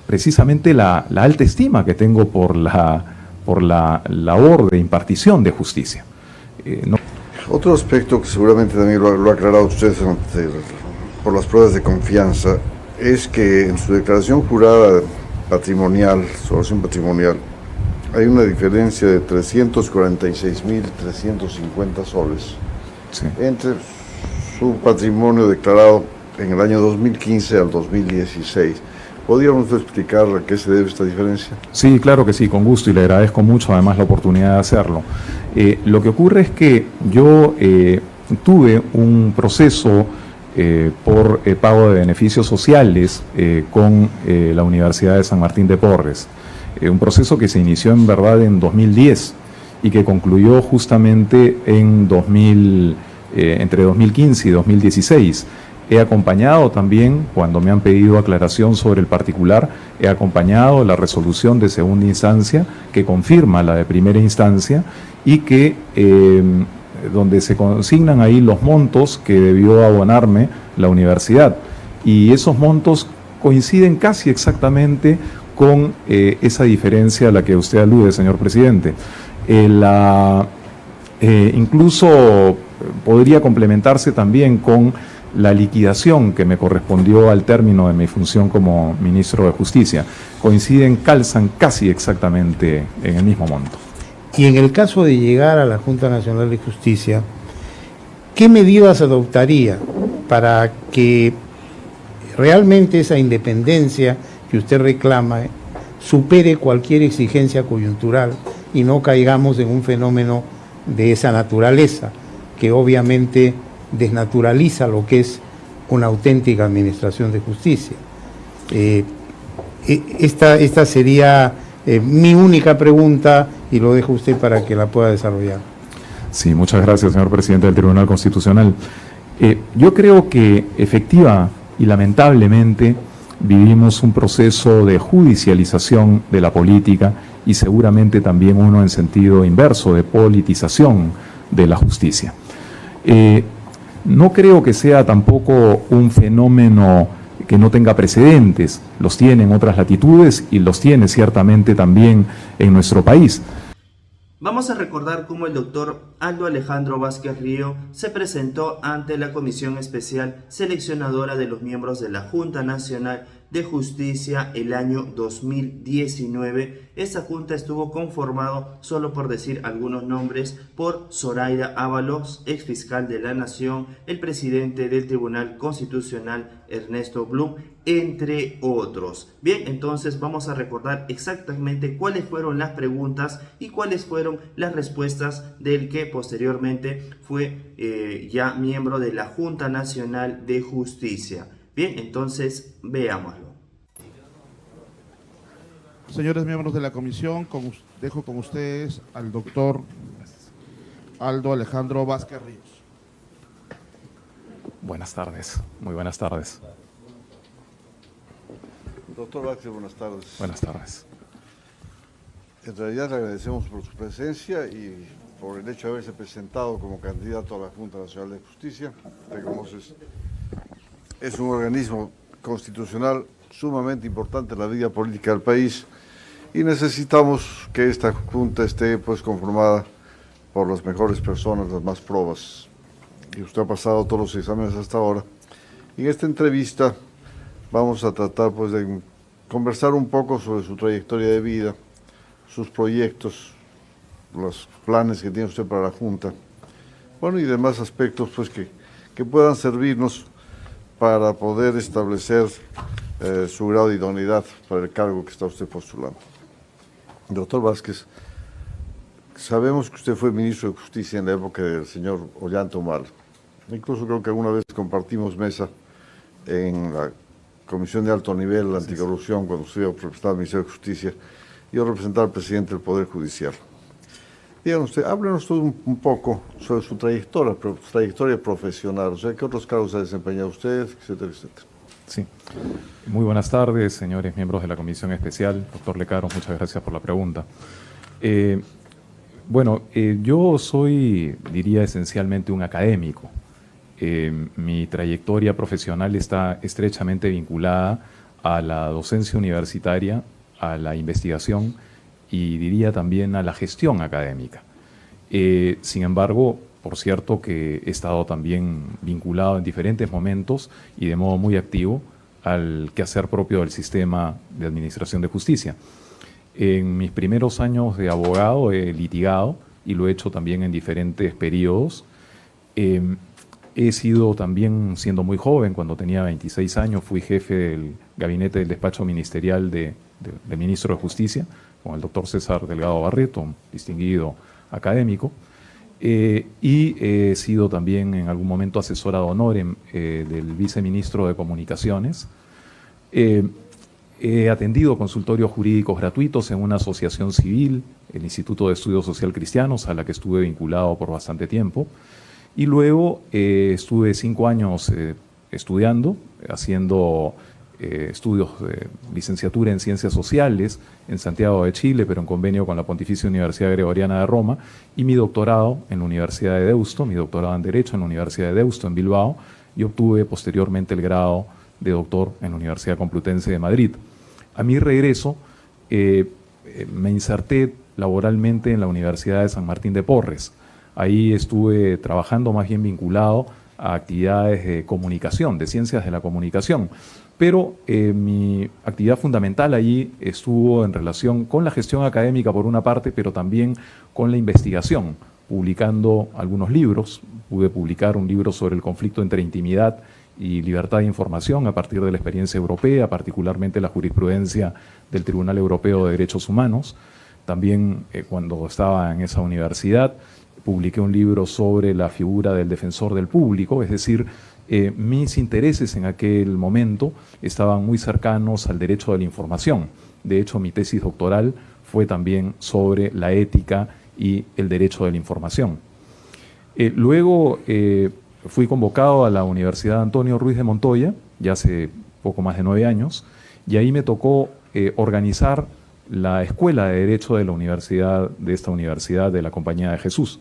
precisamente la alta estima que tengo por la labor de impartición de justicia. Otro aspecto que seguramente también lo ha aclarado usted por las pruebas de confianza es que en su declaración jurada patrimonial, asociación patrimonial, hay una diferencia de 346.350 soles entre su patrimonio declarado en el año 2015 al 2016. ¿Podríamos explicar a qué se debe esta diferencia? Sí, claro que sí, con gusto, y le agradezco mucho además la oportunidad de hacerlo. Lo que ocurre es que yo tuve un proceso por pago de beneficios sociales con la Universidad de San Martín de Porres, un proceso que se inició en verdad en 2010 y que concluyó justamente en entre 2015 y 2016. He acompañado también, cuando me han pedido aclaración sobre el particular, he acompañado la resolución de segunda instancia que confirma la de primera instancia y que donde se consignan ahí los montos que debió abonarme la universidad. Y esos montos coinciden casi exactamente con esa diferencia a la que usted alude, señor presidente. Incluso podría complementarse también con la liquidación que me correspondió al término de mi función como ministro de Justicia. Calzan casi exactamente en el mismo monto. Y en el caso de llegar a la Junta Nacional de Justicia, ¿qué medidas adoptaría para que realmente esa independencia que usted reclama supere cualquier exigencia coyuntural y no caigamos en un fenómeno de esa naturaleza que obviamente desnaturaliza lo que es una auténtica administración de justicia? Esta sería mi única pregunta y lo dejo a usted para que la pueda desarrollar. Sí, muchas gracias, señor presidente del Tribunal Constitucional. Yo creo que efectiva y lamentablemente vivimos un proceso de judicialización de la política y seguramente también uno en sentido inverso de politización de la justicia. No creo que sea tampoco un fenómeno que no tenga precedentes, los tiene en otras latitudes y los tiene ciertamente también en nuestro país. Vamos a recordar cómo el doctor Aldo Alejandro Vázquez Río se presentó ante la Comisión Especial Seleccionadora de los miembros de la Junta Nacional de Justicia el año 2019. Esta junta estuvo conformado, solo por decir algunos nombres, por Zoraida Ábalos, ex fiscal de la Nación, el presidente del Tribunal Constitucional Ernesto Blum, entre otros. Bien, entonces vamos a recordar exactamente cuáles fueron las preguntas y cuáles fueron las respuestas del que posteriormente fue ya miembro de la Junta Nacional de Justicia. Bien, entonces veámoslo. Señores miembros de la comisión, dejo con ustedes al doctor Aldo Alejandro Vázquez Ríos. Buenas tardes, muy buenas tardes. Doctor Vázquez, buenas tardes. Buenas tardes. En realidad le agradecemos por su presencia y por el hecho de haberse presentado como candidato a la Junta Nacional de Justicia. Reconoces, es un organismo constitucional sumamente importante en la vida política del país y necesitamos que esta Junta esté conformada por las mejores personas, las más probas. Y usted ha pasado todos los exámenes hasta ahora. Y en esta entrevista vamos a tratar de conversar un poco sobre su trayectoria de vida, sus proyectos, los planes que tiene usted para la Junta, bueno, y demás aspectos que puedan servirnos para poder establecer su grado de idoneidad para el cargo que está usted postulando. Doctor Vázquez, sabemos que usted fue ministro de Justicia en la época del señor Ollanta Humala. Incluso creo que alguna vez compartimos mesa en la Comisión de Alto Nivel Anticorrupción cuando usted representaba al Ministerio de Justicia y yo representaba al presidente del Poder Judicial. Díganos usted, háblenos todo un poco sobre su trayectoria profesional, o sea, qué otros cargos ha desempeñado usted, etcétera, etcétera. Sí. Muy buenas tardes, señores miembros de la Comisión Especial. Doctor Lecaros, muchas gracias por la pregunta. Yo soy, diría, esencialmente un académico. Mi trayectoria profesional está estrechamente vinculada a la docencia universitaria, a la investigación y diría también a la gestión académica. Sin embargo, por cierto que he estado también vinculado en diferentes momentos y de modo muy activo al quehacer propio del sistema de administración de justicia. En mis primeros años de abogado he litigado y lo he hecho también en diferentes periodos. He sido también, siendo muy joven, cuando tenía 26 años, fui jefe del gabinete del despacho ministerial del ministro de Justicia, con el doctor César Delgado Barreto, un distinguido académico. Y he sido también en algún momento asesor ad honorem del viceministro de Comunicaciones. He atendido consultorios jurídicos gratuitos en una asociación civil, el Instituto de Estudios Social Cristianos, a la que estuve vinculado por bastante tiempo. Y luego estuve 5 años estudiando, haciendo estudios de licenciatura en Ciencias Sociales en Santiago de Chile, pero en convenio con la Pontificia Universidad Gregoriana de Roma, y mi doctorado en la Universidad de Deusto, mi doctorado en Derecho en la Universidad de Deusto en Bilbao, y obtuve posteriormente el grado de doctor en la Universidad Complutense de Madrid. A mi regreso me inserté laboralmente en la Universidad de San Martín de Porres. Ahí estuve trabajando más bien vinculado a actividades de comunicación, de ciencias de la comunicación. Pero mi actividad fundamental allí estuvo en relación con la gestión académica por una parte, pero también con la investigación, publicando algunos libros. Pude publicar un libro sobre el conflicto entre intimidad y libertad de información a partir de la experiencia europea, particularmente la jurisprudencia del Tribunal Europeo de Derechos Humanos. También cuando estaba en esa universidad publiqué un libro sobre la figura del defensor del público, es decir, mis intereses en aquel momento estaban muy cercanos al derecho de la información. De hecho, mi tesis doctoral fue también sobre la ética y el derecho de la información. Luego fui convocado a la Universidad Antonio Ruiz de Montoya, ya hace poco más de 9 años, y ahí me tocó organizar la Escuela de Derecho de la Universidad, de esta universidad de la Compañía de Jesús.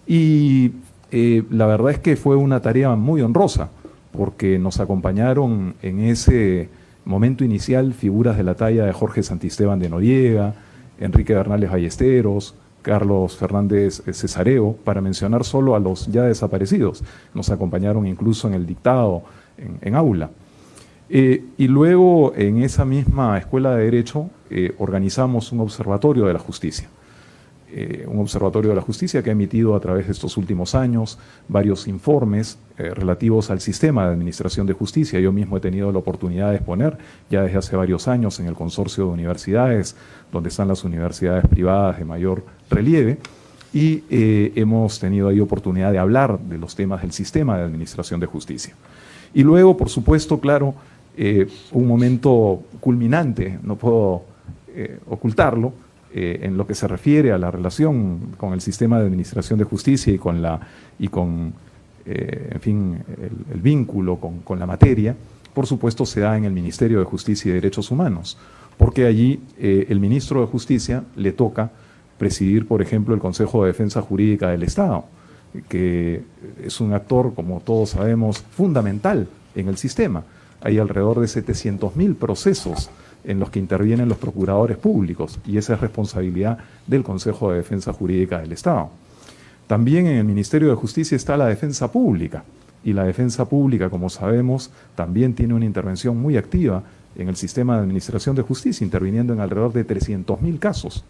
Y la verdad es que fue una tarea muy honrosa, porque nos acompañaron en ese momento inicial figuras de la talla de Jorge Santisteban de Noriega, Enrique Bernales Ballesteros, Carlos Fernández Cesareo, para mencionar solo a los ya desaparecidos. Nos acompañaron incluso en el dictado, en aula. Y luego en esa misma Escuela de Derecho organizamos un observatorio de la justicia. Un observatorio de la justicia que ha emitido a través de estos últimos años varios informes relativos al sistema de administración de justicia. Yo mismo he tenido la oportunidad de exponer ya desde hace varios años en el consorcio de universidades, donde están las universidades privadas de mayor relieve, y hemos tenido ahí oportunidad de hablar de los temas del sistema de administración de justicia. Y luego, por supuesto, claro, un momento culminante, no puedo ocultarlo, en lo que se refiere a la relación con el sistema de administración de justicia y con en fin, el vínculo con la materia, por supuesto se da en el Ministerio de Justicia y Derechos Humanos, porque allí el ministro de Justicia le toca presidir, por ejemplo, el Consejo de Defensa Jurídica del Estado, que es un actor, como todos sabemos, fundamental en el sistema. Hay alrededor de 700.000 procesos en los que intervienen los procuradores públicos, y esa es responsabilidad del Consejo de Defensa Jurídica del Estado. También en el Ministerio de Justicia está la defensa pública, y la defensa pública, como sabemos, también tiene una intervención muy activa en el sistema de administración de justicia, interviniendo en alrededor de 300.000 casos.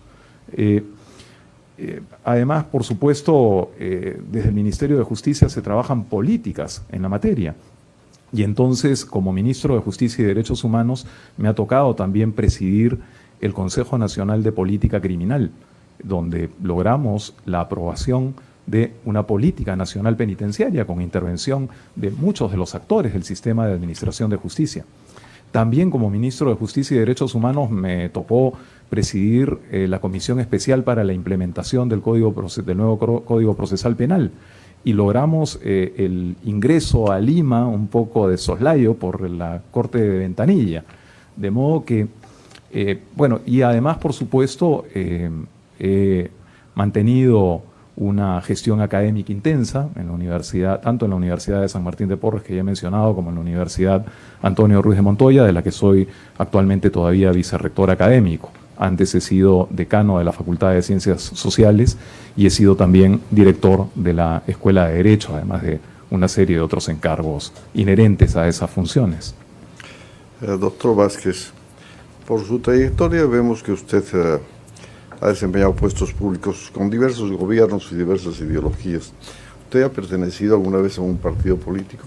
Además, por supuesto, desde el Ministerio de Justicia se trabajan políticas en la materia. Y entonces, como ministro de Justicia y Derechos Humanos, me ha tocado también presidir el Consejo Nacional de Política Criminal, donde logramos la aprobación de una política nacional penitenciaria con intervención de muchos de los actores del sistema de administración de justicia. También como ministro de Justicia y Derechos Humanos me tocó presidir la Comisión Especial para la implementación del nuevo Código Procesal Penal, y logramos el ingreso a Lima un poco de soslayo por la Corte de Ventanilla. De modo que, bueno, y además, por supuesto, he mantenido una gestión académica intensa en la universidad, tanto en la Universidad de San Martín de Porres, que ya he mencionado, como en la Universidad Antonio Ruiz de Montoya, de la que soy actualmente todavía vicerrector académico. Antes he sido decano de la Facultad de Ciencias Sociales y he sido también director de la Escuela de Derecho, además de una serie de otros encargos inherentes a esas funciones. Doctor Vázquez, por su trayectoria vemos que usted ha desempeñado puestos públicos con diversos gobiernos y diversas ideologías. ¿Usted ha pertenecido alguna vez a un partido político?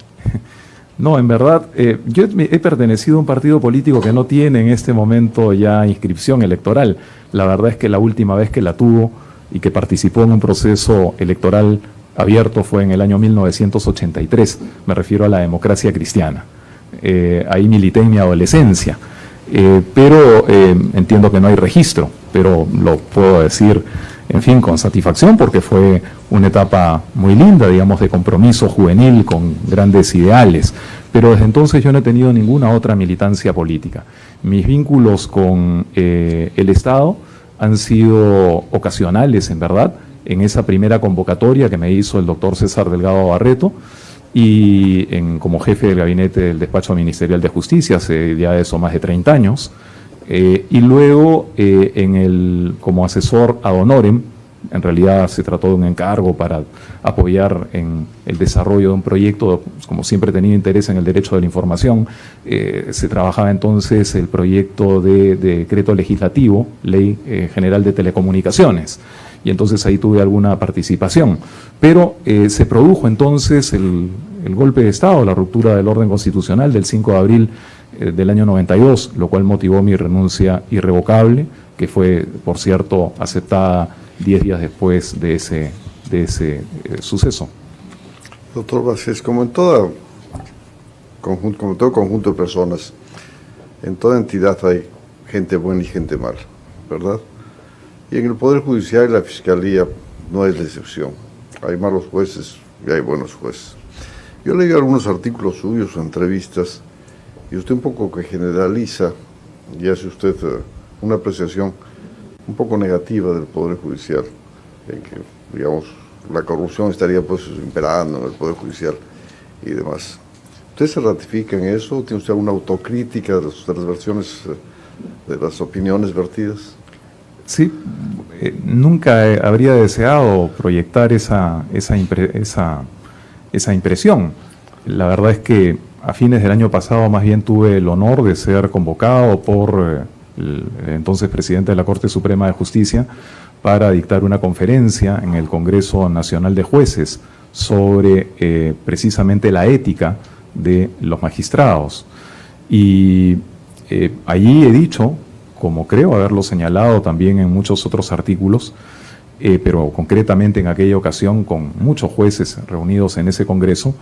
No, en verdad, yo he pertenecido a un partido político que no tiene en este momento ya inscripción electoral. La verdad es que la última vez que la tuvo y que participó en un proceso electoral abierto fue en el año 1983. Me refiero a la Democracia Cristiana. Ahí milité en mi adolescencia. Pero entiendo que no hay registro, pero lo puedo decir, en fin, con satisfacción, porque fue una etapa muy linda, digamos, de compromiso juvenil con grandes ideales, pero desde entonces yo no he tenido ninguna otra militancia política. Mis vínculos con el Estado han sido ocasionales, en verdad, en esa primera convocatoria que me hizo el doctor César Delgado Barreto, y como jefe del gabinete del despacho ministerial de justicia hace ya eso más de 30 años, y luego como asesor ad honorem. En realidad se trató de un encargo para apoyar en el desarrollo de un proyecto. Como siempre he tenido interés en el derecho de la información, se trabajaba entonces el proyecto de decreto legislativo, Ley General de Telecomunicaciones, y entonces ahí tuve alguna participación. Pero se produjo entonces el golpe de Estado, la ruptura del orden constitucional del 5 de abril del año 92, lo cual motivó mi renuncia irrevocable, que fue, por cierto, aceptada 10 días después de ese suceso. Doctor Vázquez, como todo conjunto de personas, en toda entidad hay gente buena y gente mala, ¿verdad? Y en el Poder Judicial y la Fiscalía no es la excepción. Hay malos jueces y hay buenos jueces. Yo leí algunos artículos suyos o entrevistas y usted un poco que generaliza y hace usted una apreciación un poco negativa del Poder Judicial, en que, digamos, la corrupción estaría pues imperando en el Poder Judicial y demás. ¿Usted se ratifica en eso? ¿Tiene usted alguna autocrítica de las versiones, de las opiniones vertidas? Sí, nunca habría deseado proyectar esa impresión. La verdad es que a fines del año pasado más bien tuve el honor de ser convocado por el entonces presidente de la Corte Suprema de Justicia para dictar una conferencia en el Congreso Nacional de Jueces sobre precisamente la ética de los magistrados. Y allí he dicho, como creo haberlo señalado también en muchos otros artículos, pero concretamente en aquella ocasión con muchos jueces reunidos en ese Congreso,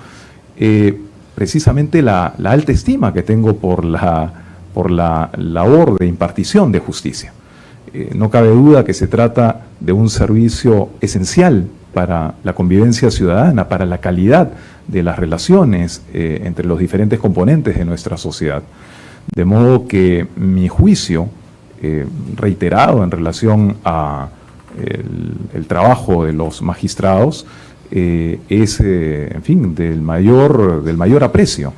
precisamente la alta estima que tengo por la labor de impartición de justicia. No cabe duda que se trata de un servicio esencial para la convivencia ciudadana, para la calidad de las relaciones entre los diferentes componentes de nuestra sociedad. De modo que mi juicio, reiterado en relación a el trabajo de los magistrados, es, en fin, del mayor aprecio.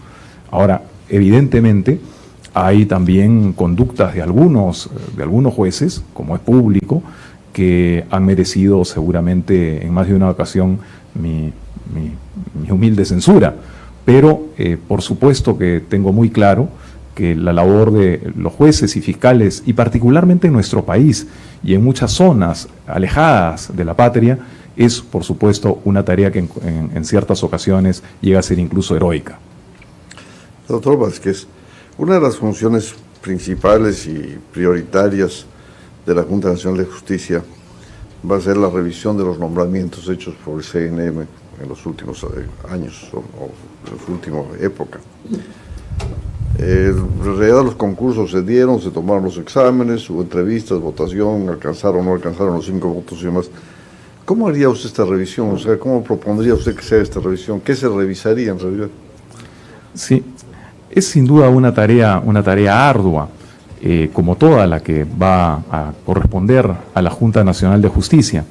Ahora, evidentemente, hay también conductas de algunos jueces, como es público, que han merecido seguramente en más de una ocasión mi humilde censura. Pero, por supuesto que tengo muy claro que la labor de los jueces y fiscales, y particularmente en nuestro país y en muchas zonas alejadas de la patria, es, por supuesto, una tarea que en ciertas ocasiones llega a ser incluso heroica. Doctor Vázquez, una de las funciones principales y prioritarias de la Junta Nacional de Justicia va a ser la revisión de los nombramientos hechos por el CNM en los últimos años o en su última época. En realidad los concursos se dieron, se tomaron los exámenes, hubo entrevistas, votación, alcanzaron o no alcanzaron los 5 votos y demás. ¿Cómo haría usted esta revisión? O sea, ¿cómo propondría usted que sea esta revisión? ¿Qué se revisaría en realidad? Sí, es sin duda una tarea ardua, como toda la que va a corresponder a la Junta Nacional de Justicia.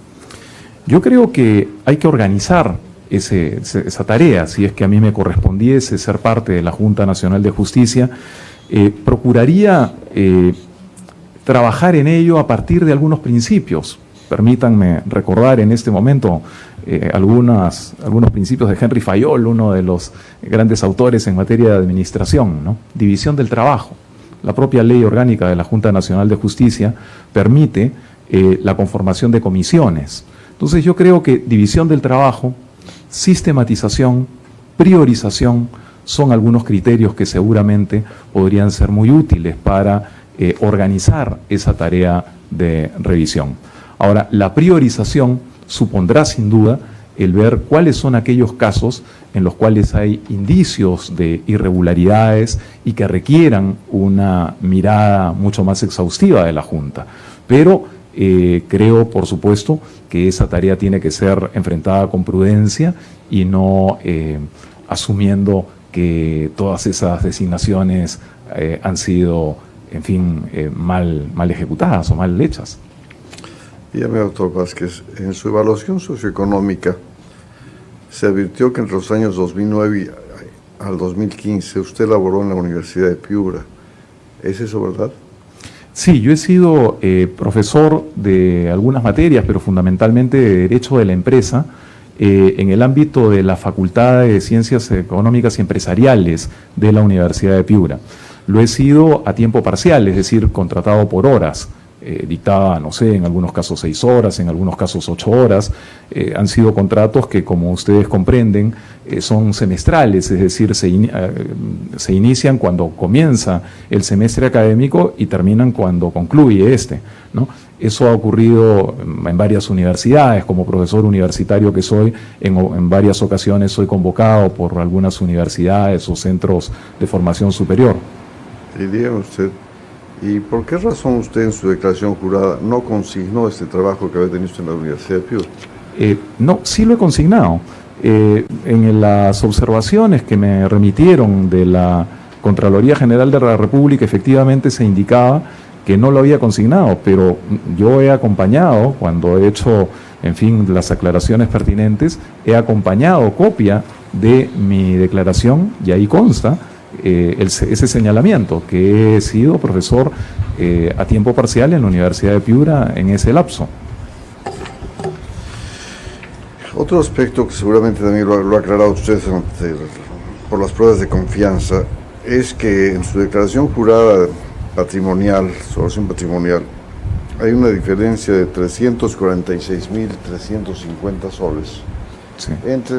Yo creo que hay que organizar esa tarea. Si es que a mí me correspondiese ser parte de la Junta Nacional de Justicia, procuraría trabajar en ello a partir de algunos principios. Permítanme recordar en este momento algunos principios de Henry Fayol, uno de los grandes autores en materia de administración, ¿no? División del trabajo. La propia ley orgánica de la Junta Nacional de Justicia permite la conformación de comisiones. Entonces yo creo que división del trabajo, sistematización, priorización, son algunos criterios que seguramente podrían ser muy útiles para organizar esa tarea de revisión. Ahora, la priorización supondrá sin duda el ver cuáles son aquellos casos en los cuales hay indicios de irregularidades y que requieran una mirada mucho más exhaustiva de la Junta. Pero creo, por supuesto, que esa tarea tiene que ser enfrentada con prudencia y no asumiendo que todas esas designaciones han sido, en fin, mal ejecutadas o mal hechas. Dígame, doctor Vázquez, en su evaluación socioeconómica se advirtió que entre los años 2009 al 2015 usted laboró en la Universidad de Piura. ¿Es eso verdad? Sí, yo he sido profesor de algunas materias, pero fundamentalmente de Derecho de la Empresa, en el ámbito de la Facultad de Ciencias Económicas y Empresariales de la Universidad de Piura. Lo he sido a tiempo parcial, es decir, contratado por horas. Dictaba, no sé, en algunos casos 6 horas, en algunos casos 8 horas. Han sido contratos que, como ustedes comprenden, son semestrales, es decir, se inician cuando comienza el semestre académico y terminan cuando concluye este, ¿no? Eso ha ocurrido en varias universidades. Como profesor universitario que soy, en varias ocasiones soy convocado por algunas universidades o centros de formación superior. Y dígame usted, ¿y por qué razón usted en su declaración jurada no consignó este trabajo que había tenido usted en la Universidad de Piura? No, sí lo he consignado. En las observaciones que me remitieron de la Contraloría General de la República, efectivamente se indicaba que no lo había consignado, pero yo he acompañado, cuando he hecho, en fin, las aclaraciones pertinentes, he acompañado copia de mi declaración y ahí consta ese señalamiento, que he sido profesor a tiempo parcial en la Universidad de Piura en ese lapso. Otro aspecto que seguramente también lo ha aclarado usted por las pruebas de confianza es que en su declaración jurada patrimonial, asociación patrimonial, hay una diferencia de 346.350 soles Sí. entre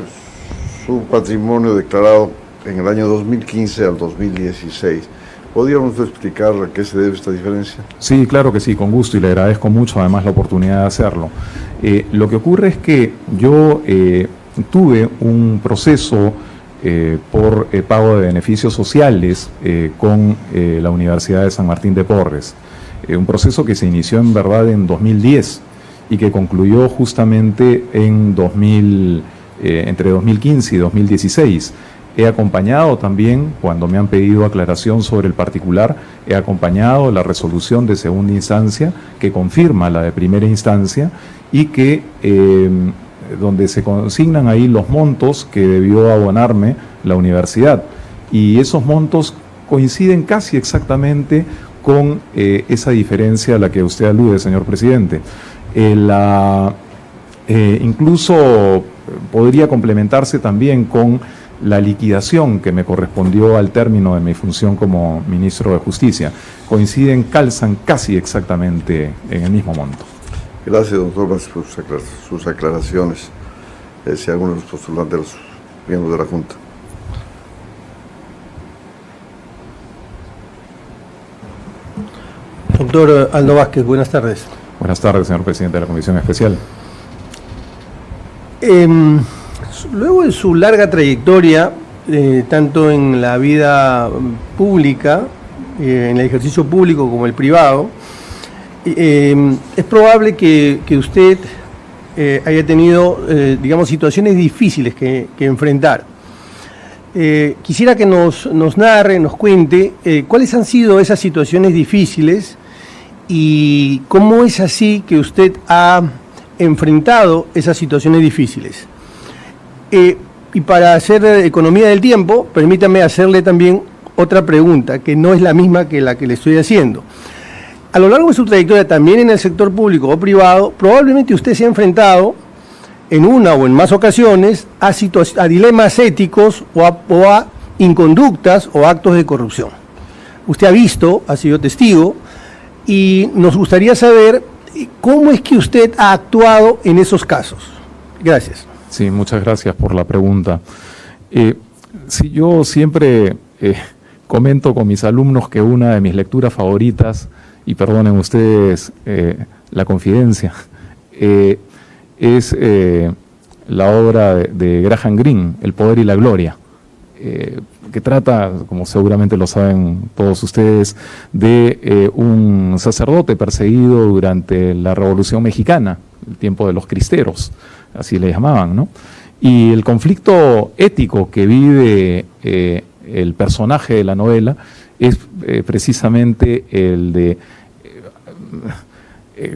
su patrimonio declarado en el año 2015 al 2016. ¿Podríamos explicar a qué se debe esta diferencia? Sí, claro que sí, con gusto, y le agradezco mucho además la oportunidad de hacerlo. Lo que ocurre es que yo tuve un proceso por pago de beneficios sociales con la Universidad de San Martín de Porres, un proceso que se inició en verdad en 2010 y que concluyó justamente en entre 2015 y 2016. He acompañado también, cuando me han pedido aclaración sobre el particular, he acompañado la resolución de segunda instancia que confirma la de primera instancia y que donde se consignan ahí los montos que debió abonarme la universidad. Y esos montos coinciden casi exactamente con esa diferencia a la que usted alude, señor presidente. Incluso podría complementarse también con la liquidación que me correspondió al término de mi función como ministro de Justicia. Calzan casi exactamente en el mismo monto. Gracias, doctor, por sus aclaraciones. Si alguno de los postulantes, los miembros de la Junta. Doctor Aldo Vázquez, buenas tardes. Buenas tardes, señor presidente de la Comisión Especial. Luego de su larga trayectoria, tanto en la vida pública, en el ejercicio público como el privado, es probable que usted haya tenido, digamos, situaciones difíciles que enfrentar. Quisiera que nos narre, nos cuente cuáles han sido esas situaciones difíciles y cómo es así que usted ha enfrentado esas situaciones difíciles. Y para hacer economía del tiempo, permítame hacerle también otra pregunta, que no es la misma que la que le estoy haciendo. A lo largo de su trayectoria, también en el sector público o privado, probablemente usted se ha enfrentado en una o en más ocasiones a dilemas éticos o a inconductas o actos de corrupción. Usted ha visto, ha sido testigo, y nos gustaría saber cómo es que usted ha actuado en esos casos. Gracias. Sí, muchas gracias por la pregunta. Sí, yo siempre comento con mis alumnos que una de mis lecturas favoritas, y perdonen ustedes la confidencia, es la obra de Graham Greene, El poder y la gloria, que trata, como seguramente lo saben todos ustedes, de un sacerdote perseguido durante la Revolución Mexicana, el tiempo de los cristeros, así le llamaban, ¿no? Y el conflicto ético que vive el personaje de la novela es precisamente el de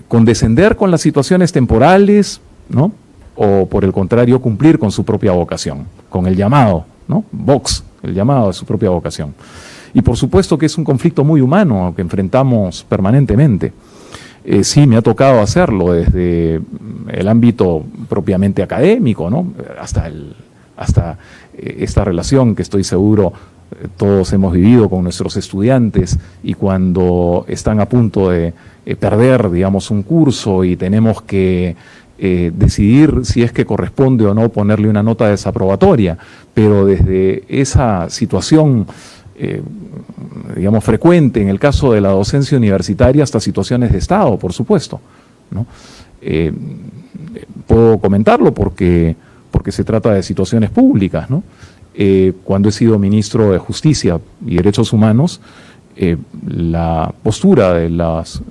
condescender con las situaciones temporales, ¿no? O por el contrario, cumplir con su propia vocación, con el llamado, ¿no? Vox, el llamado de su propia vocación. Y por supuesto que es un conflicto muy humano que enfrentamos permanentemente. Sí, me ha tocado hacerlo desde el ámbito propiamente académico, ¿no? Hasta esta relación que estoy seguro todos hemos vivido con nuestros estudiantes, y cuando están a punto de perder, digamos, un curso y tenemos que decidir si es que corresponde o no ponerle una nota desaprobatoria, pero desde esa situación digamos, frecuente en el caso de la docencia universitaria hasta situaciones de Estado, por supuesto, ¿no? Puedo comentarlo porque se trata de situaciones públicas, ¿no? Cuando he sido ministro de Justicia y Derechos Humanos, la postura de los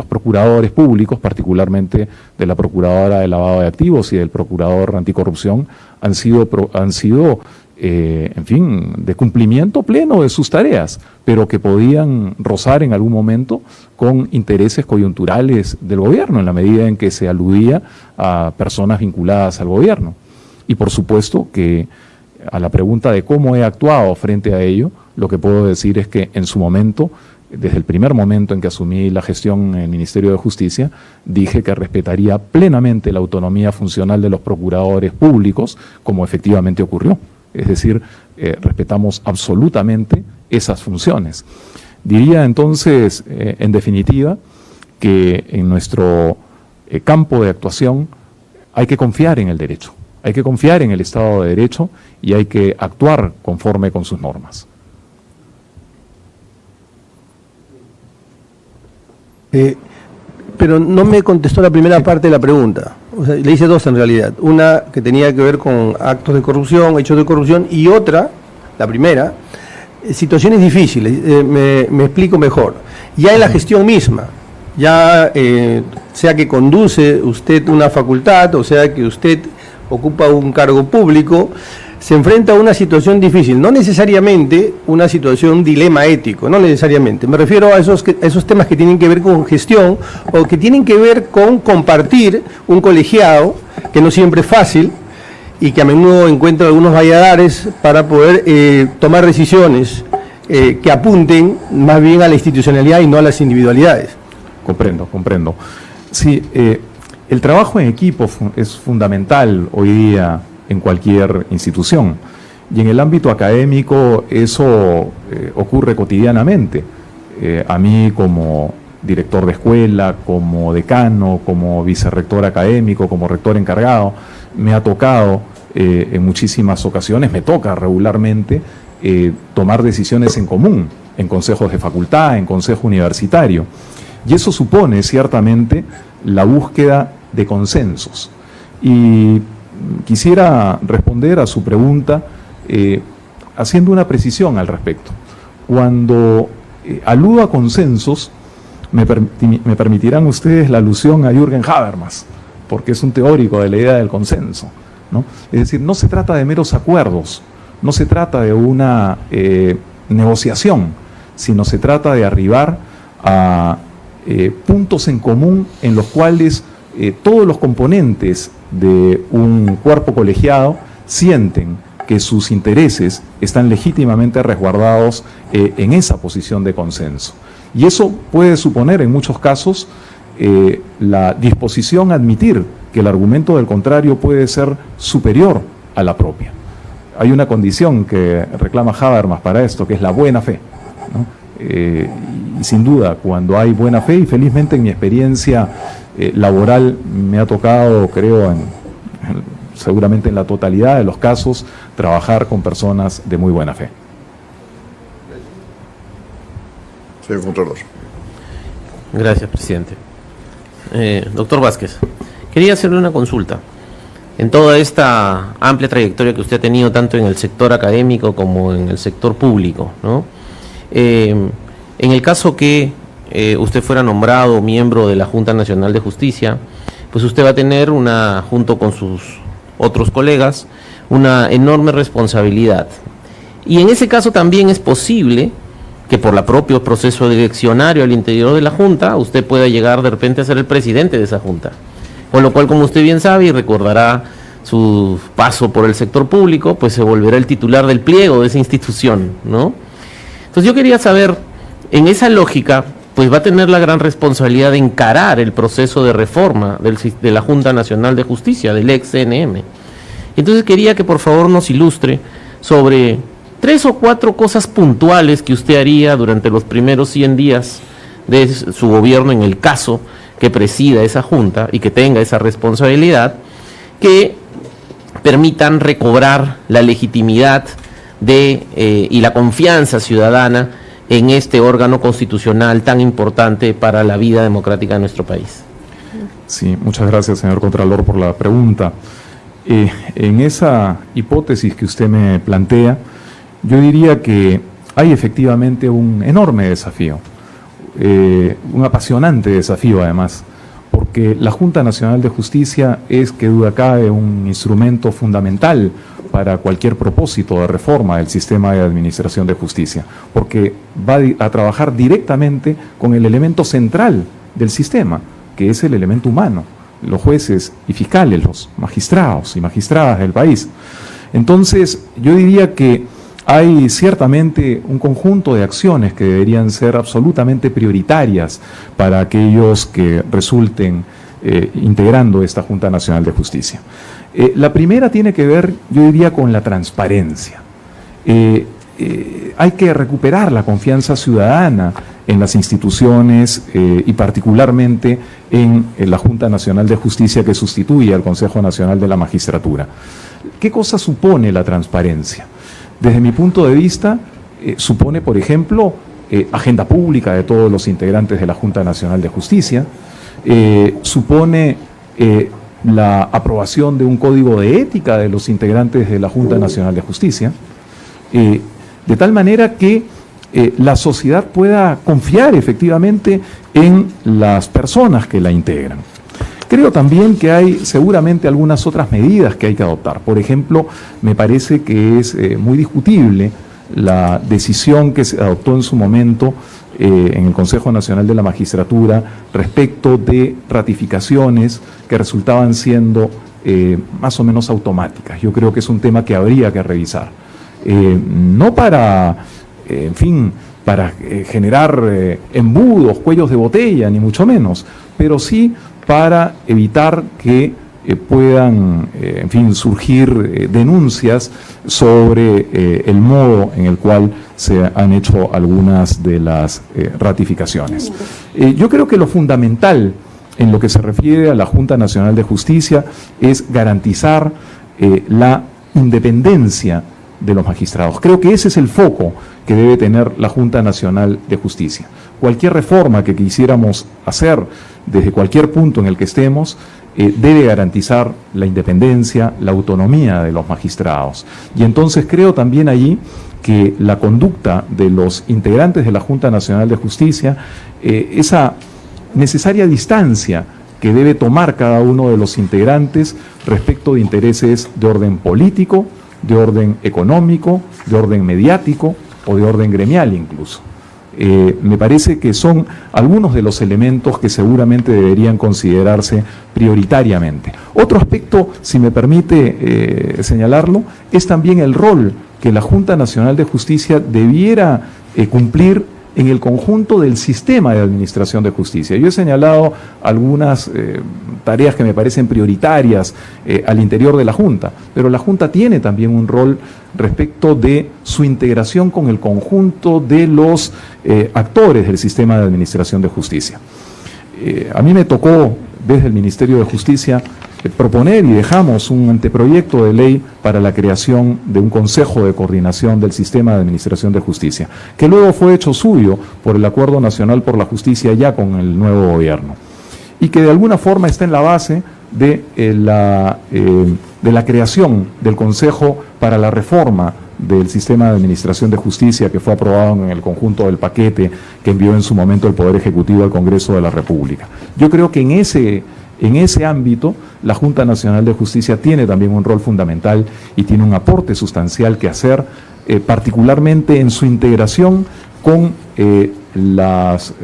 procuradores públicos, particularmente de la Procuradora de Lavado de Activos y del Procurador Anticorrupción, han sido en fin, de cumplimiento pleno de sus tareas, pero que podían rozar en algún momento con intereses coyunturales del gobierno, en la medida en que se aludía a personas vinculadas al gobierno. Y por supuesto que a la pregunta de cómo he actuado frente a ello, lo que puedo decir es que en su momento, desde el primer momento en que asumí la gestión en el Ministerio de Justicia, dije que respetaría plenamente la autonomía funcional de los procuradores públicos, como efectivamente ocurrió. Es decir, respetamos absolutamente esas funciones. Diría entonces, en definitiva, que en nuestro campo de actuación hay que confiar en el derecho, hay que confiar en el Estado de Derecho y hay que actuar conforme con sus normas. Pero no me contestó la primera parte de la pregunta. O sea, le hice dos en realidad. Una que tenía que ver con actos de corrupción, hechos de corrupción, y otra, la primera, situaciones difíciles. Me explico mejor. Ya en la gestión misma, ya sea que conduce usted una facultad, o sea que usted ocupa un cargo público, se enfrenta a una situación difícil, no necesariamente una situación dilema ético, no necesariamente. Me refiero a esos temas que tienen que ver con gestión o que tienen que ver con compartir un colegiado, que no siempre es fácil y que a menudo encuentra algunos valladares para poder tomar decisiones que apunten más bien a la institucionalidad y no a las individualidades. Comprendo. Sí, el trabajo en equipo es fundamental hoy día en cualquier institución. Y en el ámbito académico eso ocurre cotidianamente. A mí como director de escuela, como decano, como vicerrector académico, como rector encargado, me ha tocado en muchísimas ocasiones, me toca regularmente tomar decisiones en común, en consejos de facultad, en consejo universitario. Y eso supone ciertamente la búsqueda de consensos. Y quisiera responder a su pregunta haciendo una precisión al respecto. Cuando aludo a consensos, me permitirán ustedes la alusión a Jürgen Habermas, porque es un teórico de la idea del consenso, ¿no? Es decir, no se trata de meros acuerdos, no se trata de una negociación, sino se trata de arribar a puntos en común en los cuales todos los componentes de un cuerpo colegiado sienten que sus intereses están legítimamente resguardados en esa posición de consenso. Y eso puede suponer en muchos casos la disposición a admitir que el argumento del contrario puede ser superior a la propia. Hay una condición que reclama Habermas para esto, que es la buena fe, ¿no? Y sin duda, cuando hay buena fe, y felizmente en mi experiencia laboral me ha tocado, creo, seguramente en la totalidad de los casos, trabajar con personas de muy buena fe. Señor Contralor. Gracias, presidente. Doctor Vázquez, quería hacerle una consulta. En toda esta amplia trayectoria que usted ha tenido tanto en el sector académico como en el sector público, ¿no? En el caso que usted fuera nombrado miembro de la Junta Nacional de Justicia, pues usted va a tener junto con sus otros colegas, una enorme responsabilidad. Y en ese caso también es posible que por el propio proceso direccionario al interior de la Junta, usted pueda llegar de repente a ser el presidente de esa Junta. Con lo cual, como usted bien sabe y recordará su paso por el sector público, pues se volverá el titular del pliego de esa institución, ¿no? Entonces yo quería saber, en esa lógica, pues va a tener la gran responsabilidad de encarar el proceso de reforma de la Junta Nacional de Justicia, del ex-CNM. Entonces quería que por favor nos ilustre sobre 3 o 4 cosas puntuales que usted haría durante los primeros 100 días de su gobierno en el caso que presida esa Junta y que tenga esa responsabilidad, que permitan recobrar la legitimidad y la confianza ciudadana en este órgano constitucional tan importante para la vida democrática de nuestro país. Sí, muchas gracias, señor Contralor, por la pregunta. En esa hipótesis que usted me plantea, yo diría que hay efectivamente un enorme desafío, un apasionante desafío además, porque la Junta Nacional de Justicia es, que duda cabe, un instrumento fundamental para cualquier propósito de reforma del sistema de administración de justicia, porque va a trabajar directamente con el elemento central del sistema, que es el elemento humano, los jueces y fiscales, los magistrados y magistradas del país. Entonces, yo diría que hay ciertamente un conjunto de acciones que deberían ser absolutamente prioritarias para aquellos que resulten integrando esta Junta Nacional de Justicia. La primera tiene que ver, yo diría, con la transparencia. Hay que recuperar la confianza ciudadana en las instituciones y particularmente en la Junta Nacional de Justicia, que sustituye al Consejo Nacional de la Magistratura. ¿Qué cosa supone la transparencia? Desde mi punto de vista, supone, por ejemplo, agenda pública de todos los integrantes de la Junta Nacional de Justicia, supone la aprobación de un código de ética de los integrantes de la Junta Nacional de Justicia, de tal manera que la sociedad pueda confiar efectivamente en las personas que la integran. Creo también que hay seguramente algunas otras medidas que hay que adoptar. Por ejemplo, me parece que es muy discutible la decisión que se adoptó en su momento en el Consejo Nacional de la Magistratura respecto de ratificaciones que resultaban siendo más o menos automáticas. Yo creo que es un tema que habría que revisar. No para, en fin, para generar embudos, cuellos de botella, ni mucho menos, pero sí para evitar que puedan, en fin, surgir denuncias sobre el modo en el cual se han hecho algunas de las ratificaciones. Yo creo que lo fundamental en lo que se refiere a la Junta Nacional de Justicia es garantizar la independencia de los magistrados. Creo que ese es el foco que debe tener la Junta Nacional de Justicia. Cualquier reforma que quisiéramos hacer desde cualquier punto en el que estemos debe garantizar la independencia, la autonomía de los magistrados. Y entonces creo también allí que la conducta de los integrantes de la Junta Nacional de Justicia, esa necesaria distancia que debe tomar cada uno de los integrantes respecto de intereses de orden político, de orden económico, de orden mediático o de orden gremial incluso. Me parece que son algunos de los elementos que seguramente deberían considerarse prioritariamente. Otro aspecto, si me permite señalarlo, es también el rol que la Junta Nacional de Justicia debiera cumplir en el conjunto del sistema de administración de justicia. Yo he señalado algunas tareas que me parecen prioritarias al interior de la Junta, pero la Junta tiene también un rol respecto de su integración con el conjunto de los actores del sistema de administración de justicia. A mí me tocó, desde el Ministerio de Justicia, proponer y dejamos un anteproyecto de ley para la creación de un Consejo de Coordinación del Sistema de Administración de Justicia, que luego fue hecho suyo por el Acuerdo Nacional por la Justicia ya con el nuevo gobierno, y que de alguna forma está en la base de la creación del Consejo para la reforma del Sistema de Administración de Justicia, que fue aprobado en el conjunto del paquete que envió en su momento el Poder Ejecutivo al Congreso de la República. Yo creo que en ese ámbito, la Junta Nacional de Justicia tiene también un rol fundamental y tiene un aporte sustancial que hacer, particularmente en su integración con las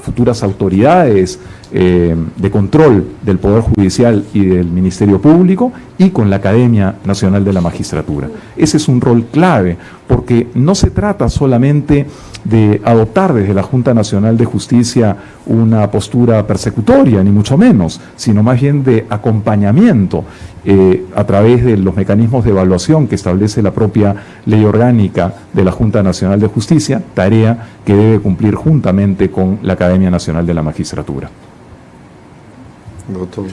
futuras autoridades de control del Poder Judicial y del Ministerio Público y con la Academia Nacional de la Magistratura. Ese es un rol clave, porque no se trata solamente de adoptar desde la Junta Nacional de Justicia una postura persecutoria, ni mucho menos, sino más bien de acompañamiento a través de los mecanismos de evaluación que establece la propia Ley Orgánica de la Junta Nacional de Justicia, tarea que debe cumplir juntamente con la Academia Nacional de la Magistratura. Doctor.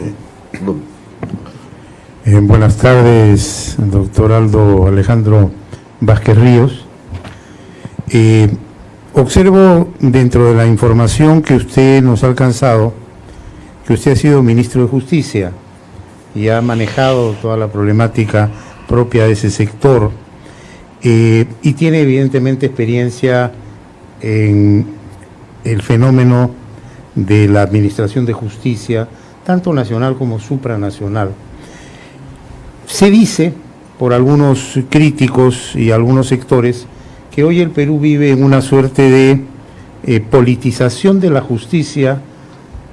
Buenas tardes, doctor Aldo Alejandro Vázquez Ríos. Observo dentro de la información que usted nos ha alcanzado que usted ha sido ministro de Justicia y ha manejado toda la problemática propia de ese sector y tiene evidentemente experiencia en el fenómeno de la administración de justicia, tanto nacional como supranacional. Se dice por algunos críticos y algunos sectores que hoy el Perú vive en una suerte de politización de la justicia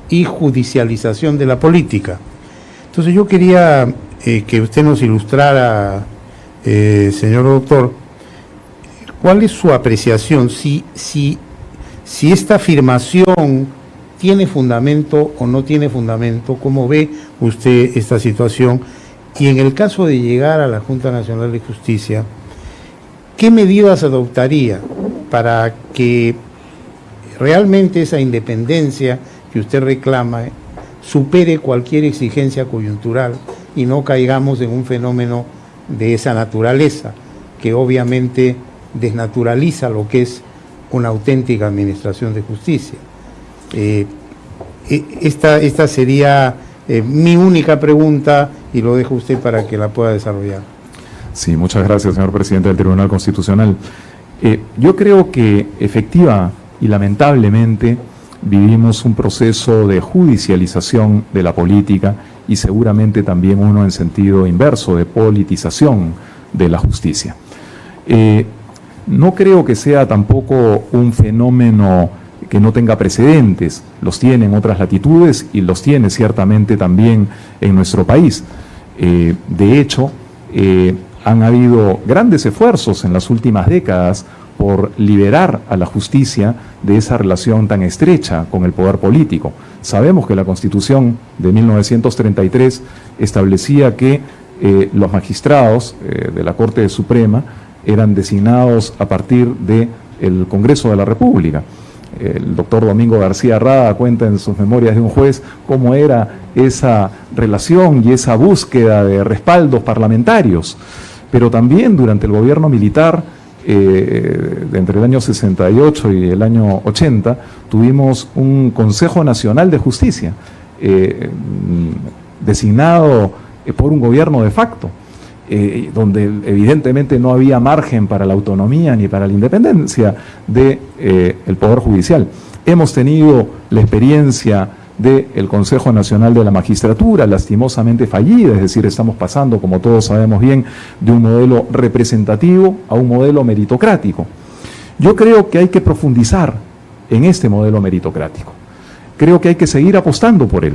y judicialización de la política. Entonces yo quería que usted nos ilustrara, señor doctor, cuál es su apreciación, si esta afirmación tiene fundamento o no tiene fundamento, cómo ve usted esta situación, y en el caso de llegar a la Junta Nacional de Justicia, ¿qué medidas adoptaría para que realmente esa independencia que usted reclama supere cualquier exigencia coyuntural y no caigamos en un fenómeno de esa naturaleza que obviamente desnaturaliza lo que es una auténtica administración de justicia? Esta sería mi única pregunta y lo dejo a usted para que la pueda desarrollar. Sí, muchas gracias, señor presidente del Tribunal Constitucional. Yo creo que efectiva y lamentablemente vivimos un proceso de judicialización de la política y seguramente también uno en sentido inverso, de politización de la justicia. No creo que sea tampoco un fenómeno que no tenga precedentes, los tiene en otras latitudes y los tiene ciertamente también en nuestro país. De hecho, han habido grandes esfuerzos en las últimas décadas por liberar a la justicia de esa relación tan estrecha con el poder político. Sabemos que la Constitución de 1933 establecía que los magistrados de la Corte Suprema eran designados a partir del Congreso de la República. El doctor Domingo García Rada cuenta en sus memorias de un juez cómo era esa relación y esa búsqueda de respaldos parlamentarios. Pero también durante el gobierno militar, entre el año 68 y el año 80, tuvimos un Consejo Nacional de Justicia, designado por un gobierno de facto, donde evidentemente no había margen para la autonomía ni para la independencia del Poder Judicial. Hemos tenido la experiencia del Consejo Nacional de la Magistratura, lastimosamente fallida, es decir, estamos pasando, como todos sabemos bien, de un modelo representativo a un modelo meritocrático. Yo creo que hay que profundizar en este modelo meritocrático. Creo que hay que seguir apostando por él.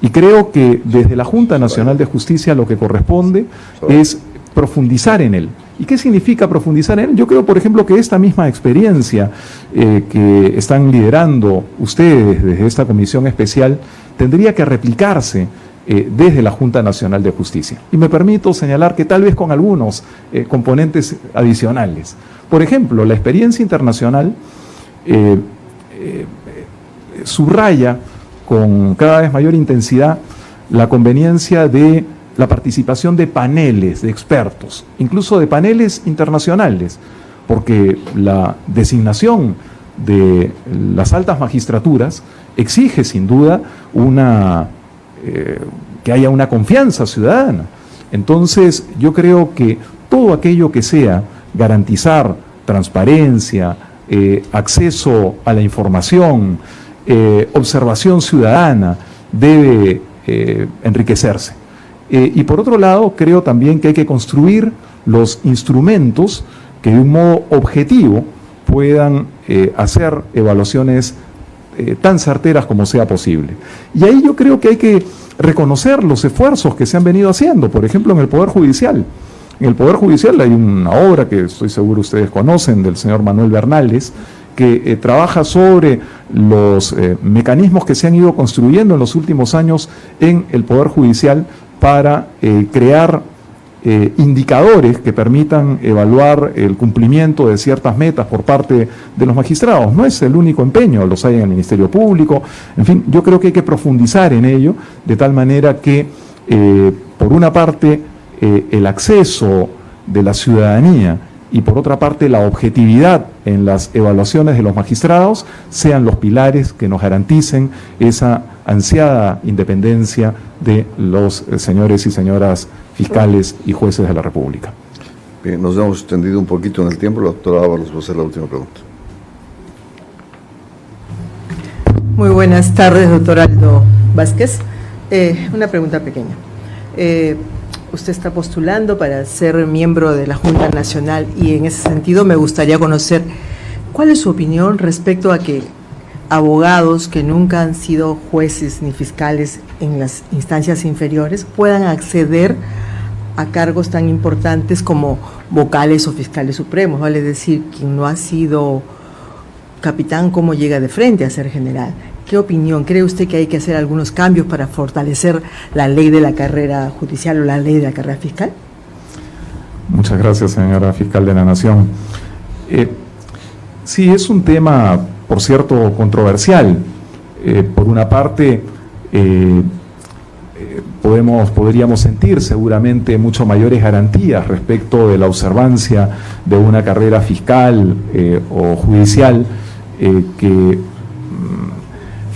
Y creo que desde la Junta Nacional de Justicia lo que corresponde es profundizar en él. ¿Y qué significa profundizar en él? Yo creo, por ejemplo, que esta misma experiencia que están liderando ustedes desde esta comisión especial tendría que replicarse desde la Junta Nacional de Justicia. Y me permito señalar que tal vez con algunos componentes adicionales. Por ejemplo, la experiencia internacional subraya con cada vez mayor intensidad la conveniencia de la participación de paneles de expertos, incluso de paneles internacionales, porque la designación de las altas magistraturas exige sin duda que haya una confianza ciudadana. Entonces yo creo que todo aquello que sea garantizar transparencia, acceso a la información, observación ciudadana, debe enriquecerse. Y por otro lado, creo también que hay que construir los instrumentos que de un modo objetivo puedan hacer evaluaciones tan certeras como sea posible. Y ahí yo creo que hay que reconocer los esfuerzos que se han venido haciendo, por ejemplo, en el Poder Judicial. En el Poder Judicial hay una obra que estoy seguro ustedes conocen, del señor Manuel Bernales, que trabaja sobre los mecanismos que se han ido construyendo en los últimos años en el Poder Judicial para crear indicadores que permitan evaluar el cumplimiento de ciertas metas por parte de los magistrados. No es el único empeño, los hay en el Ministerio Público. En fin, yo creo que hay que profundizar en ello de tal manera que, por una parte, el acceso de la ciudadanía y por otra parte la objetividad en las evaluaciones de los magistrados sean los pilares que nos garanticen esa ansiada independencia de los señores y señoras fiscales y jueces de la República. Bien, nos hemos extendido un poquito en el tiempo. La doctora Ábalos va a hacer la última pregunta. Muy buenas tardes, doctor Aldo Vázquez. Una pregunta pequeña. Usted está postulando para ser miembro de la Junta Nacional y en ese sentido me gustaría conocer cuál es su opinión respecto a que abogados que nunca han sido jueces ni fiscales en las instancias inferiores puedan acceder a cargos tan importantes como vocales o fiscales supremos, vale decir, quien no ha sido capitán, ¿cómo llega de frente a ser general? ¿Qué opinión? ¿Cree usted que hay que hacer algunos cambios para fortalecer la ley de la carrera judicial o la ley de la carrera fiscal? Muchas gracias, señora fiscal de la Nación. Sí, es un tema, por cierto, controversial. Por una parte, podríamos sentir seguramente mucho mayores garantías respecto de la observancia de una carrera fiscal o judicial que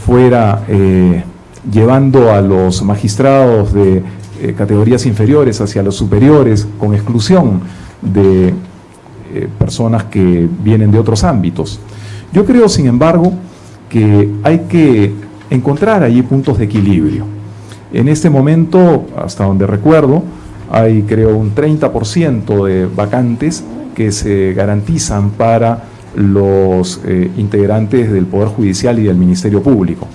fuera llevando a los magistrados de categorías inferiores hacia los superiores, con exclusión de personas que vienen de otros ámbitos. Yo creo, sin embargo, que hay que encontrar allí puntos de equilibrio. En este momento, hasta donde recuerdo, hay creo un 30% de vacantes que se garantizan para los integrantes del Poder Judicial y del Ministerio Público.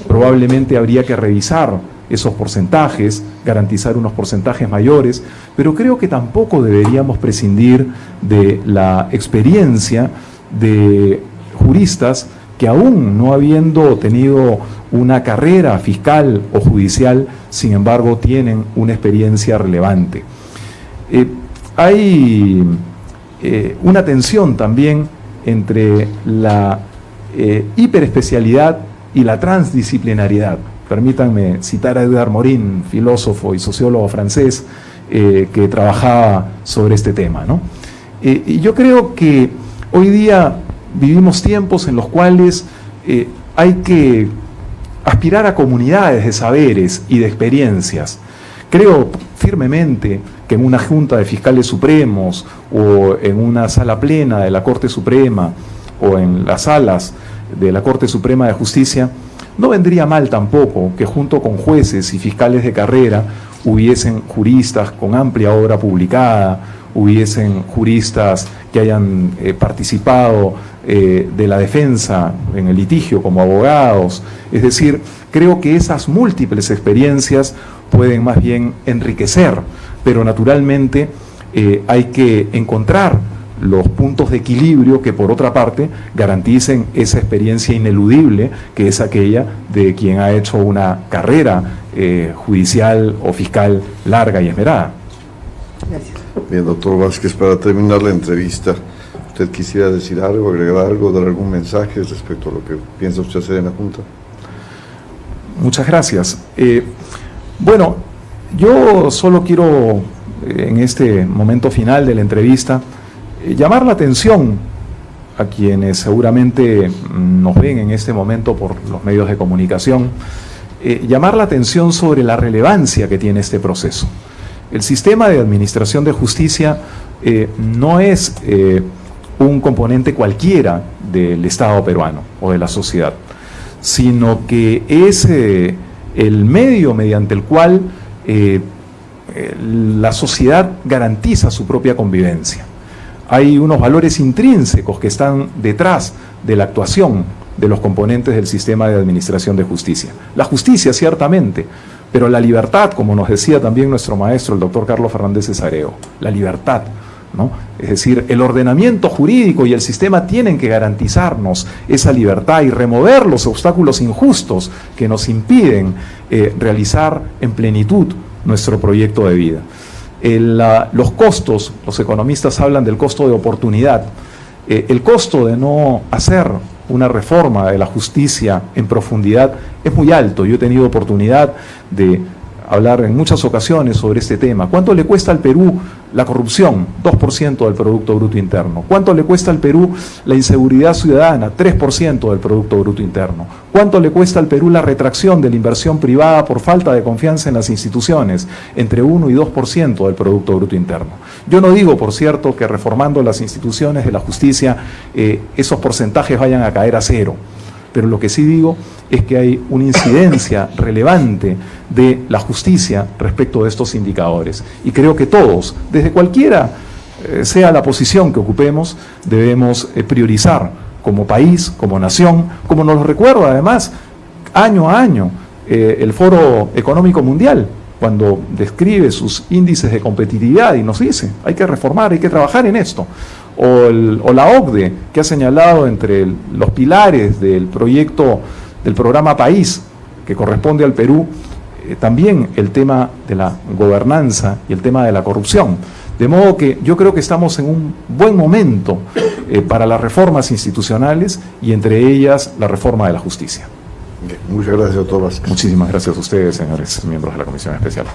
Probablemente habría que revisar esos porcentajes, garantizar unos porcentajes mayores, pero creo que tampoco deberíamos prescindir de la experiencia de juristas que aún no habiendo tenido una carrera fiscal o judicial, sin embargo tienen una experiencia relevante. Hay una tensión también entre la hiperespecialidad y la transdisciplinariedad. Permítanme citar a Edgar Morin, filósofo y sociólogo francés, que trabajaba sobre este tema, ¿no? Y yo creo que hoy día vivimos tiempos en los cuales hay que aspirar a comunidades de saberes y de experiencias. Creo firmemente que en una junta de fiscales supremos o en una sala plena de la Corte Suprema o en las salas de la Corte Suprema de Justicia, no vendría mal tampoco que junto con jueces y fiscales de carrera hubiesen juristas con amplia obra publicada, hubiesen juristas que hayan participado de la defensa en el litigio como abogados. Es decir, creo que esas múltiples experiencias pueden más bien enriquecer, pero naturalmente hay que encontrar los puntos de equilibrio que, por otra parte, garanticen esa experiencia ineludible que es aquella de quien ha hecho una carrera judicial o fiscal larga y esmerada. Gracias. Bien, doctor Vázquez, para terminar la entrevista, ¿usted quisiera decir algo, agregar algo, dar algún mensaje respecto a lo que piensa usted hacer en la Junta? Muchas gracias. Bueno, yo solo quiero, en este momento final de la entrevista, llamar la atención a quienes seguramente nos ven en este momento por los medios de comunicación, llamar la atención sobre la relevancia que tiene este proceso. El sistema de administración de justicia no es un componente cualquiera del Estado peruano o de la sociedad, sino que es el medio mediante el cual la sociedad garantiza su propia convivencia. Hay unos valores intrínsecos que están detrás de la actuación de los componentes del sistema de administración de justicia. La justicia, ciertamente, pero la libertad, como nos decía también nuestro maestro, el doctor Carlos Fernández Cesareo, la libertad, ¿no? Es decir, el ordenamiento jurídico y el sistema tienen que garantizarnos esa libertad y remover los obstáculos injustos que nos impiden realizar en plenitud nuestro proyecto de vida. Los costos, los economistas hablan del costo de oportunidad. El costo de no hacer una reforma de la justicia en profundidad es muy alto. Yo he tenido oportunidad de hablar en muchas ocasiones sobre este tema. ¿Cuánto le cuesta al Perú la corrupción? 2% del Producto Bruto Interno. ¿Cuánto le cuesta al Perú la inseguridad ciudadana? 3% del Producto Bruto Interno. ¿Cuánto le cuesta al Perú la retracción de la inversión privada por falta de confianza en las instituciones? Entre 1 y 2% del Producto Bruto Interno. Yo no digo, por cierto, que reformando las instituciones de la justicia esos porcentajes vayan a caer a cero. Pero lo que sí digo es que hay una incidencia relevante de la justicia respecto de estos indicadores. Y creo que todos, desde cualquiera sea la posición que ocupemos, debemos priorizar como país, como nación, como nos lo recuerda además año a año el Foro Económico Mundial, cuando describe sus índices de competitividad y nos dice, hay que reformar, hay que trabajar en esto. O la OCDE, que ha señalado entre los pilares del proyecto, del programa País, que corresponde al Perú, también el tema de la gobernanza y el tema de la corrupción. De modo que yo creo que estamos en un buen momento para las reformas institucionales y entre ellas la reforma de la justicia. Muchas gracias, doctor Vázquez. Muchísimas gracias a ustedes, señores miembros de la Comisión Especial.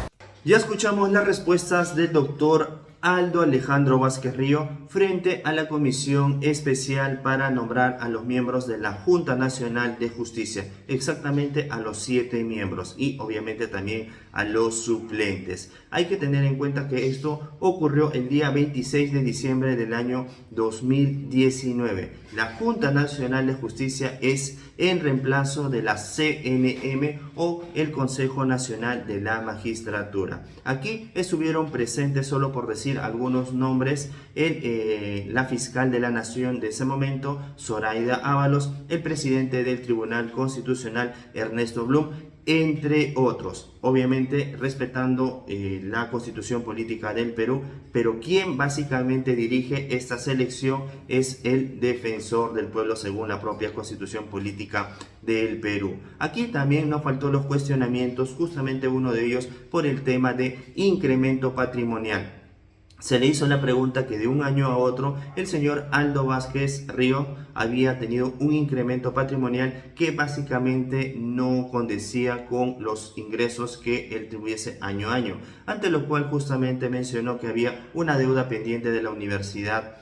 Ya escuchamos las respuestas del doctor Aldo Alejandro Vázquez Río frente a la Comisión Especial para nombrar a los miembros de la Junta Nacional de Justicia, exactamente a los 7 miembros y obviamente también a los suplentes. Hay que tener en cuenta que esto ocurrió el día 26 de diciembre del año 2019. La Junta Nacional de Justicia es en reemplazo de la CNM o el Consejo Nacional de la Magistratura. Aquí estuvieron presentes, solo por decir algunos nombres, la fiscal de la Nación de ese momento, Zoraida Ábalos, el presidente del Tribunal Constitucional, Ernesto Blum, entre otros, obviamente respetando la Constitución Política del Perú, pero quien básicamente dirige esta selección es el defensor del pueblo según la propia Constitución Política del Perú. Aquí también nos faltó los cuestionamientos, justamente uno de ellos por el tema de incremento patrimonial. Se le hizo la pregunta que de un año a otro el señor Aldo Vázquez Río había tenido un incremento patrimonial que básicamente no condecía con los ingresos que él tuviese año a año, ante lo cual justamente mencionó que había una deuda pendiente de la Universidad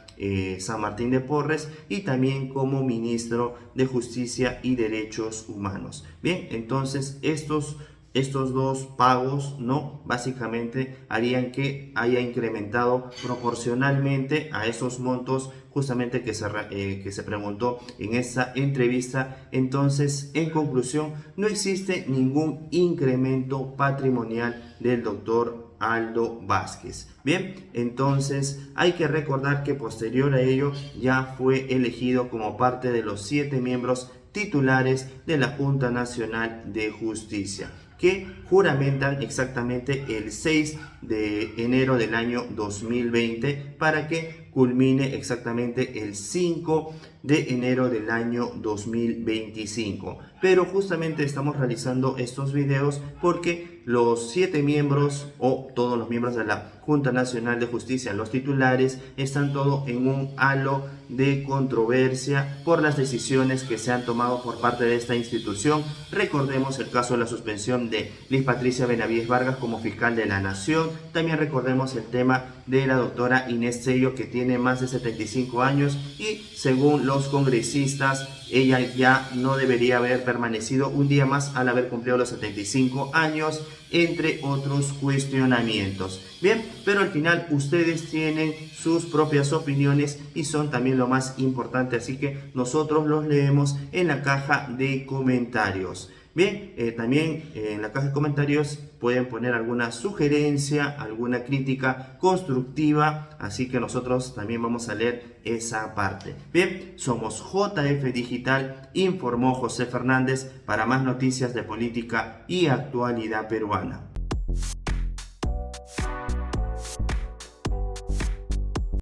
San Martín de Porres y también como ministro de Justicia y Derechos Humanos. Bien, entonces estos estos dos pagos, ¿no? Básicamente harían que haya incrementado proporcionalmente a esos montos justamente que se preguntó en esa entrevista. Entonces, en conclusión, no existe ningún incremento patrimonial del doctor Aldo Vázquez. Bien, entonces hay que recordar que posterior a ello ya fue elegido como parte de los 7 miembros titulares de la Junta Nacional de Justicia, que juramentan exactamente el 6 de enero del año 2020 para que culmine exactamente el 5 de enero del año 2025. Pero justamente estamos realizando estos videos porque los 7 miembros o todos los miembros de la Junta Nacional de Justicia, los titulares, están todos en un halo de controversia por las decisiones que se han tomado por parte de esta institución. Recordemos el caso de la suspensión de Liz Patricia Benavides Vargas como fiscal de la Nación. También recordemos el tema de la doctora Inés Sello, que tiene más de 75 años y según los congresistas ella ya no debería haber permanecido un día más al haber cumplido los 75 años, entre otros cuestionamientos. Bien, pero al final ustedes tienen sus propias opiniones y son también lo más importante, así que nosotros los leemos en la caja de comentarios. Bien, también en la caja de comentarios pueden poner alguna sugerencia, alguna crítica constructiva, así que nosotros también vamos a leer esa parte. Bien, somos JF Digital, informó José Fernández para más noticias de política y actualidad peruana.